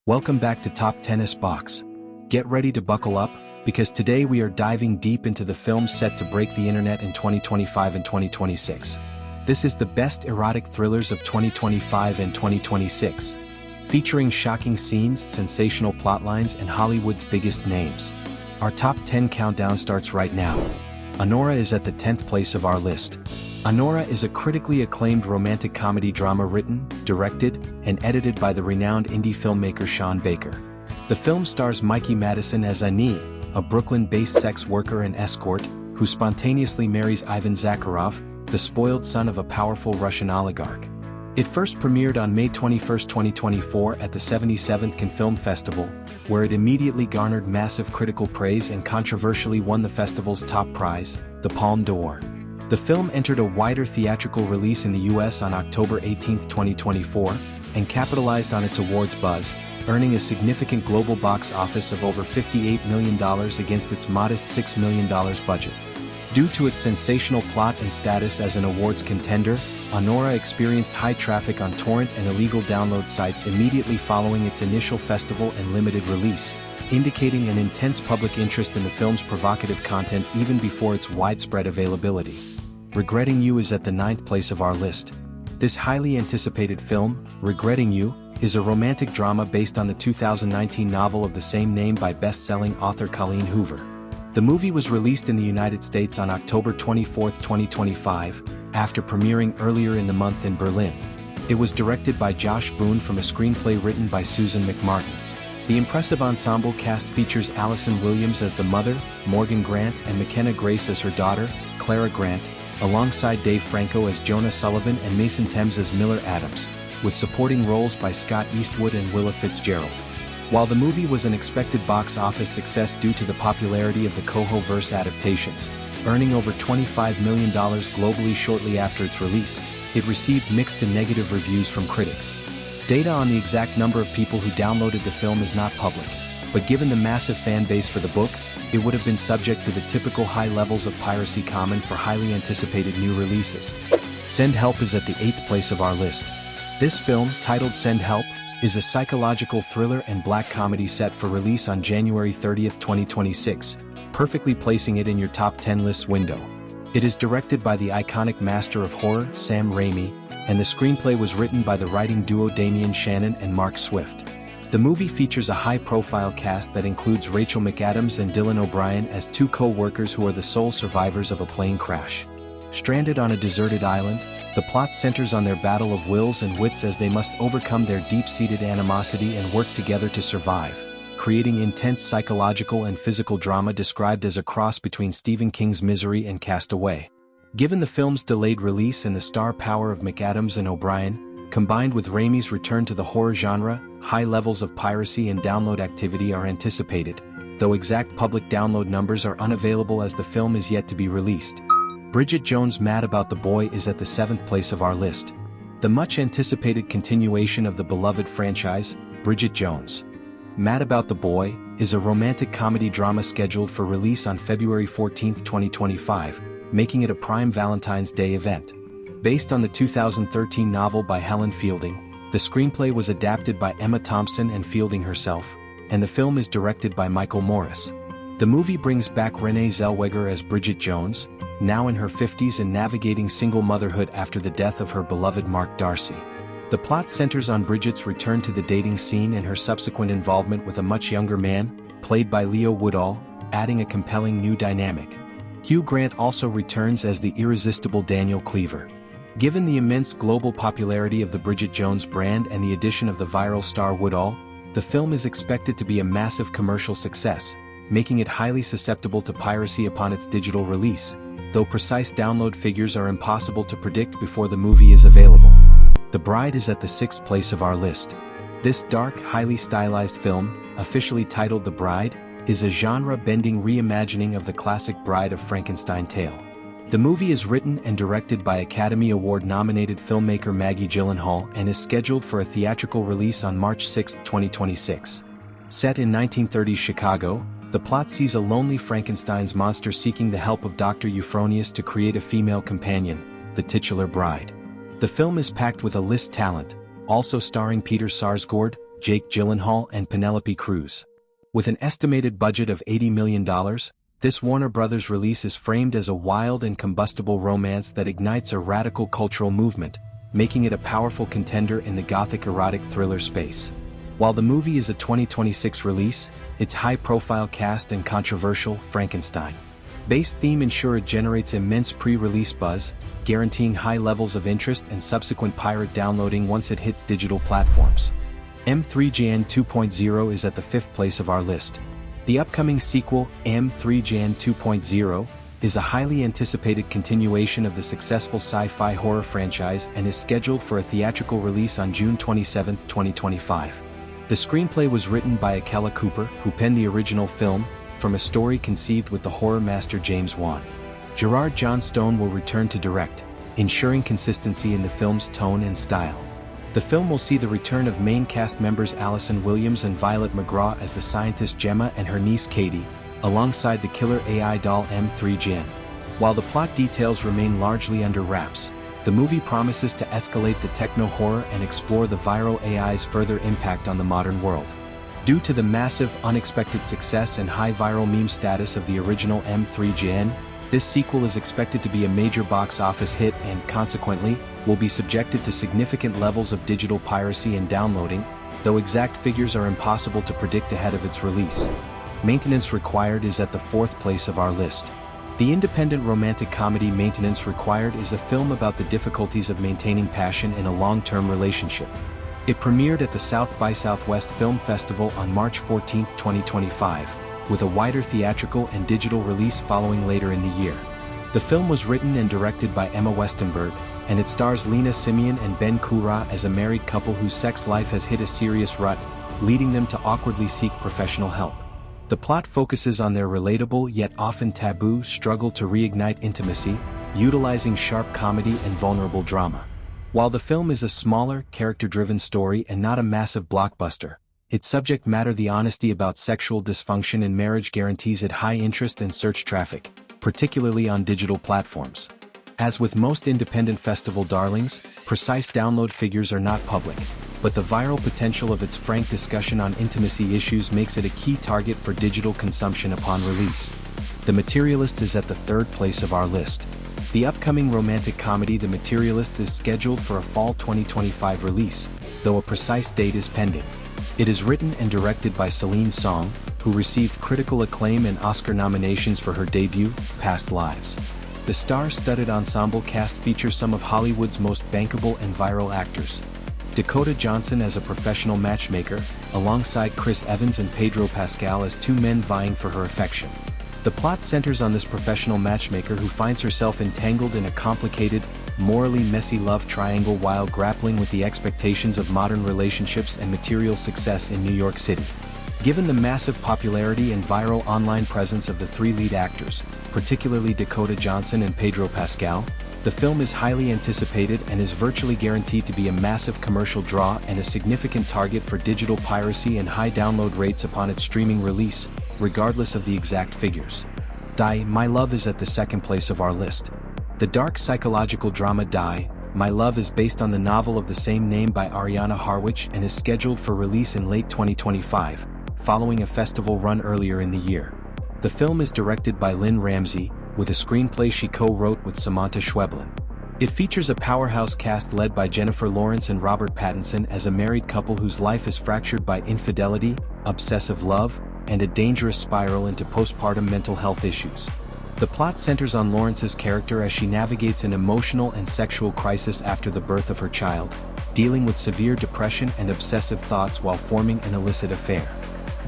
Welcome back to Top Tennis Box. Get ready to buckle up, because today we are diving deep into the films set to break the internet in 2025 and 2026. This is the best erotic thrillers of 2025 and 2026. Featuring shocking scenes, sensational plotlines, and Hollywood's biggest names. Our top 10 countdown starts right now. Anora is at the 10th place of our list. Anora is a critically acclaimed romantic comedy drama written, directed, and edited by the renowned indie filmmaker Sean Baker. The film stars Mikey Madison as Ani, a Brooklyn-based sex worker and escort, who spontaneously marries Ivan Zakharov, the spoiled son of a powerful Russian oligarch. It first premiered on May 21, 2024 at the 77th Cannes Film Festival, where it immediately garnered massive critical praise and controversially won the festival's top prize, the Palme d'Or. The film entered a wider theatrical release in the US on October 18, 2024, and capitalized on its awards buzz, earning a significant global box office of over $58 million against its modest $6 million budget. Due to its sensational plot and status as an awards contender, Anora experienced high traffic on torrent and illegal download sites immediately following its initial festival and limited release, indicating an intense public interest in the film's provocative content even before its widespread availability. Regretting You is at the 9th place of our list. This highly anticipated film, Regretting You, is a romantic drama based on the 2019 novel of the same name by best-selling author Colleen Hoover. The movie was released in the United States on October 24, 2025, after premiering earlier in the month in Berlin. It was directed by Josh Boone from a screenplay written by Susan McMartin. The impressive ensemble cast features Allison Williams as the mother, Morgan Grant, and McKenna Grace as her daughter, Clara Grant, alongside Dave Franco as Jonah Sullivan and Mason Thames as Miller Adams, with supporting roles by Scott Eastwood and Willa Fitzgerald. While the movie was an expected box office success due to the popularity of the Coho-verse adaptations, earning over $25 million globally shortly after its release, it received mixed to negative reviews from critics. Data on the exact number of people who downloaded the film is not public, but given the massive fan base for the book, it would have been subject to the typical high levels of piracy common for highly anticipated new releases. Send Help is at the 8th place of our list. This film, titled Send Help, is a psychological thriller and black comedy set for release on January 30, 2026, perfectly placing it in your top 10 list window. It is directed by the iconic master of horror, Sam Raimi, and the screenplay was written by the writing duo Damian Shannon and Mark Swift. The movie features a high-profile cast that includes Rachel McAdams and Dylan O'Brien as two co-workers who are the sole survivors of a plane crash. Stranded on a deserted island, the plot centers on their battle of wills and wits as they must overcome their deep-seated animosity and work together to survive, creating intense psychological and physical drama described as a cross between Stephen King's Misery and Castaway. Given the film's delayed release and the star power of McAdams and O'Brien, combined with Raimi's return to the horror genre, high levels of piracy and download activity are anticipated, though exact public download numbers are unavailable as the film is yet to be released. Bridget Jones' Mad About the Boy is at the 7th place of our list. The much-anticipated continuation of the beloved franchise, Bridget Jones' Mad About the Boy, is a romantic comedy drama scheduled for release on February 14, 2025, making it a prime Valentine's Day event. Based on the 2013 novel by Helen Fielding, the screenplay was adapted by Emma Thompson and Fielding herself, and the film is directed by Michael Morris. The movie brings back Renée Zellweger as Bridget Jones, now in her 50s and navigating single motherhood after the death of her beloved Mark Darcy. The plot centers on Bridget's return to the dating scene and her subsequent involvement with a much younger man, played by Leo Woodall, adding a compelling new dynamic. Hugh Grant also returns as the irresistible Daniel Cleaver. Given the immense global popularity of the Bridget Jones brand and the addition of the viral star Woodall, the film is expected to be a massive commercial success, making it highly susceptible to piracy upon its digital release, though precise download figures are impossible to predict before the movie is available. The Bride is at the 6th place of our list. This dark, highly stylized film, officially titled The Bride, is a genre-bending reimagining of the classic Bride of Frankenstein tale. The movie is written and directed by Academy Award-nominated filmmaker Maggie Gyllenhaal and is scheduled for a theatrical release on March 6, 2026. Set in 1930s Chicago, the plot sees a lonely Frankenstein's monster seeking the help of Dr. Euphronius to create a female companion, the titular bride. The film is packed with A-list talent, also starring Peter Sarsgaard, Jake Gyllenhaal and Penelope Cruz. With an estimated budget of $80 million, this Warner Brothers release is framed as a wild and combustible romance that ignites a radical cultural movement, making it a powerful contender in the gothic erotic thriller space. While the movie is a 2026 release, its high-profile cast and controversial Frankenstein-based theme ensure it generates immense pre-release buzz, guaranteeing high levels of interest and subsequent pirate downloading once it hits digital platforms. M3GN 2.0 is at the 5th place of our list. The upcoming sequel, M3GN 2.0, is a highly anticipated continuation of the successful sci-fi horror franchise and is scheduled for a theatrical release on June 27, 2025. The screenplay was written by Akela Cooper, who penned the original film, from a story conceived with the horror master James Wan. Gerard Johnstone will return to direct, ensuring consistency in the film's tone and style. The film will see the return of main cast members Allison Williams and Violet McGraw as the scientist Gemma and her niece Katie, alongside the killer AI doll M3GN. While the plot details remain largely under wraps, the movie promises to escalate the techno-horror and explore the viral AI's further impact on the modern world. Due to the massive, unexpected success and high viral meme status of the original M3GN, this sequel is expected to be a major box office hit and, consequently, will be subjected to significant levels of digital piracy and downloading, though exact figures are impossible to predict ahead of its release. Maintenance Required is at the 4th place of our list. The independent romantic comedy Maintenance Required is a film about the difficulties of maintaining passion in a long-term relationship. It premiered at the South by Southwest Film Festival on March 14, 2025, with a wider theatrical and digital release following later in the year. The film was written and directed by Emma Westenberg, and it stars Lena Simeon and Ben Kura as a married couple whose sex life has hit a serious rut, leading them to awkwardly seek professional help. The plot focuses on their relatable yet often taboo struggle to reignite intimacy, utilizing sharp comedy and vulnerable drama. While the film is a smaller, character-driven story and not a massive blockbuster, its subject matter, the honesty about sexual dysfunction in marriage, guarantees it high interest and search traffic, particularly on digital platforms. As with most independent festival darlings, precise download figures are not public, but the viral potential of its frank discussion on intimacy issues makes it a key target for digital consumption upon release. The Materialist is at the 3rd place of our list. The upcoming romantic comedy The Materialist is scheduled for a fall 2025 release, though a precise date is pending. It is written and directed by Celine Song, who received critical acclaim and Oscar nominations for her debut, Past Lives. The star-studded ensemble cast features some of Hollywood's most bankable and viral actors. Dakota Johnson as a professional matchmaker, alongside Chris Evans and Pedro Pascal as two men vying for her affection. The plot centers on this professional matchmaker who finds herself entangled in a complicated, morally messy love triangle while grappling with the expectations of modern relationships and material success in New York City. Given the massive popularity and viral online presence of the three lead actors, particularly Dakota Johnson and Pedro Pascal, the film is highly anticipated and is virtually guaranteed to be a massive commercial draw and a significant target for digital piracy and high download rates upon its streaming release, regardless of the exact figures. Die, My Love is at the 2nd place of our list. The dark psychological drama Die, My Love is based on the novel of the same name by Ariana Harwich and is scheduled for release in late 2025, following a festival run earlier in the year. The film is directed by Lynn Ramsey, with a screenplay she co-wrote with Samantha Schweblin. It features a powerhouse cast led by Jennifer Lawrence and Robert Pattinson as a married couple whose life is fractured by infidelity, obsessive love, and a dangerous spiral into postpartum mental health issues. The plot centers on Lawrence's character as she navigates an emotional and sexual crisis after the birth of her child, dealing with severe depression and obsessive thoughts while forming an illicit affair.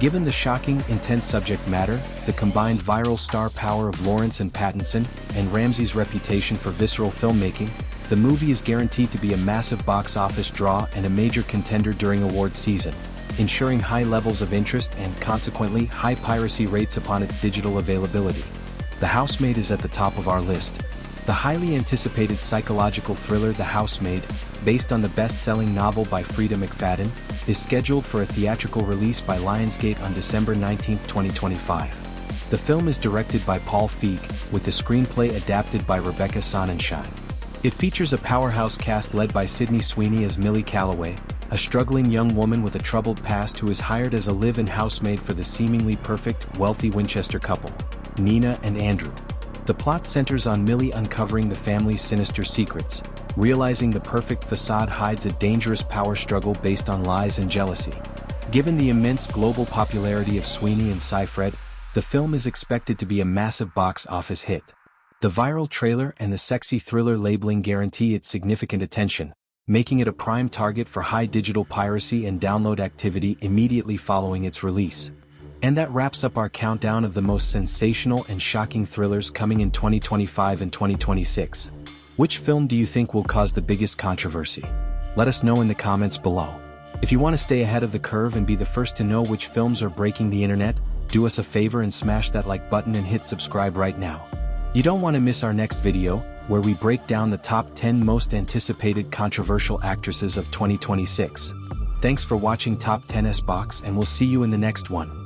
Given the shocking, intense subject matter, the combined viral star power of Lawrence and Pattinson, and Ramsey's reputation for visceral filmmaking, the movie is guaranteed to be a massive box office draw and a major contender during awards season, ensuring high levels of interest and consequently high piracy rates upon its digital availability. The Housemaid is at the top of our list. The highly anticipated psychological thriller The Housemaid, based on the best-selling novel by Frida McFadden, is scheduled for a theatrical release by Lionsgate on December 19, 2025. The film is directed by Paul Feig, with the screenplay adapted by Rebecca Sonnenschein. It features a powerhouse cast led by Sydney Sweeney as Millie Calloway, a struggling young woman with a troubled past who is hired as a live-in housemaid for the seemingly perfect, wealthy Winchester couple, Nina and Andrew. The plot centers on Millie uncovering the family's sinister secrets, realizing the perfect facade hides a dangerous power struggle based on lies and jealousy. Given the immense global popularity of Sweeney and Seyfried, the film is expected to be a massive box office hit. The viral trailer and the sexy thriller labeling guarantee its significant attention, making it a prime target for high digital piracy and download activity immediately following its release. And that wraps up our countdown of the most sensational and shocking thrillers coming in 2025 and 2026. Which film do you think will cause the biggest controversy? Let us know in the comments below. If you want to stay ahead of the curve and be the first to know which films are breaking the internet, do us a favor and smash that like button and hit subscribe right now. You don't want to miss our next video, where we break down the top 10 most anticipated controversial actresses of 2026. Thanks for watching Top 10's Box, and we'll see you in the next one.